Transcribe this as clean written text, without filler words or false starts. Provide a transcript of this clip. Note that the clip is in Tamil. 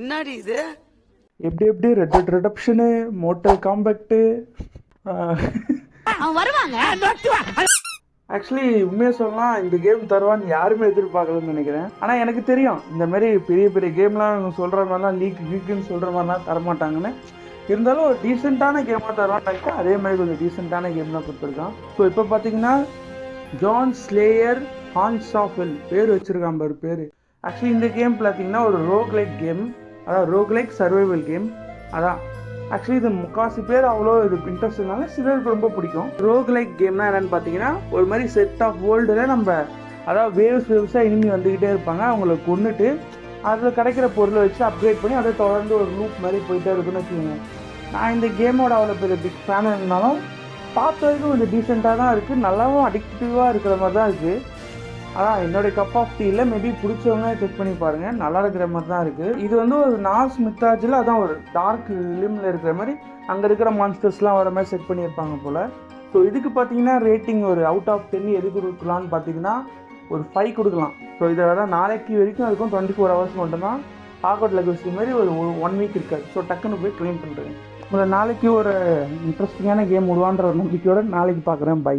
என்னடி இது? எப்படி எப்படி ரெட் டெட் ரெடப்ஷனு, மோட்டல் காம்பேக்ட்டு. வருவாங்க. ஆக்சுவலி உண்மையாக சொல்லலாம், இந்த கேம் தருவான்னு யாருமே எதிர்பார்க்கலன்னு நினைக்கிறேன். ஆனால் எனக்கு தெரியும் இந்த மாதிரி பெரிய பெரிய கேம்லாம் சொல்கிற மாதிரிலாம் லீக்குன்னு சொல்கிற மாதிரிலாம் தரமாட்டாங்கன்னு. இருந்தாலும் ஒரு டீசெண்டான கேமாக தருவான்னு நினைக்கிறேன். அதே மாதிரி கொஞ்சம் டீசெண்டான கேம் தான் கொடுத்துருக்கான். ஸோ இப்போ பார்த்தீங்கன்னா John Slayer Hans of Hell பேர் வச்சுருக்கான் பாரு பேர். ஆக்சுவலி இந்த கேம் பார்த்தீங்கன்னா ஒரு ரோக்லைக் கேம், அதான் ரோக்லைக் சர்வைவல் கேம். அதான் ஆக்சுவலி இது முக்காசி பேர் அவ்வளோ இது இன்ட்ரெஸ்ட் இருந்தாலும் சிலருக்கு ரொம்ப பிடிக்கும். ரோக்லைக் கேம்னா என்னென்னு பார்த்தீங்கன்னா ஒரு மாதிரி செட் ஆஃப் வேர்ல்டில் நம்ம அதாவது வேவ்ஸாக இனிமி வந்துக்கிட்டே இருப்பாங்க. அவங்கள கொண்டுட்டு அதில் கிடைக்கிற பொருளை வச்சு அப்கிரேட் பண்ணி அதை தொடர்ந்து ஒரு லூப் மாதிரி போயிட்டே இருக்குன்னு வச்சுக்கோங்க. நான் இந்த கேமோட அவ்வளோ பெரிய பிக் ஃபேன் இருந்தாலும் பார்த்த வரைக்கும் கொஞ்சம் டீசெண்டாக தான் இருக்குது, நல்லாவும் அடிக்டிவாக இருக்கிற மாதிரி தான் இருக்குது. அதான் என்னுடைய கப் ஆஃப் டீயில் மேபி பிடிச்சவங்க செக் பண்ணி பாருங்கள், நல்லா இருக்கிற மாதிரி தான் இருக்குது. இது வந்து ஒரு நார்ஸ் மித்தாலஜியில் அதான் ஒரு டார்க் லிமில் இருக்கிற மாதிரி அங்கே இருக்கிற மான்ஸ்டர்ஸ்லாம் வர மாதிரி செட் பண்ணியிருப்பாங்க போல். ஸோ இதுக்கு பார்த்தீங்கன்னா ரேட்டிங் ஒரு அவுட் ஆஃப் 10 எதுக்கு கொடுக்கலான்னு பார்த்தீங்கன்னா ஒரு 5 கொடுக்கலாம். ஸோ இதை தான் நாளைக்கு வரைக்கும் இருக்கும், 24 hours மட்டும்தான். ஹாக்வர்ட் லெகசி மாதிரி ஒரு 1 week இருக்காது. ஸோ டக்குன்னு போய் க்ளைம் பண்ணுறேன். உங்களை நாளைக்கு ஒரு இன்ட்ரெஸ்டிங்கான கேம் விடுவான்ற ஒரு நம்பிக்கையோடு நாளைக்கு பார்க்குறேன். பை.